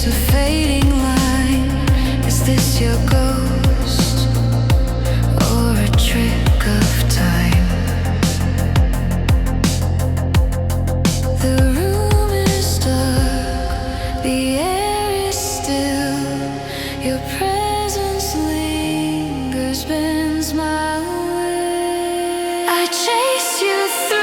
a fading line. Is this your ghost or a trick of time? The room is dark, the air is still. Your presence lingers, bends my way. I chase you through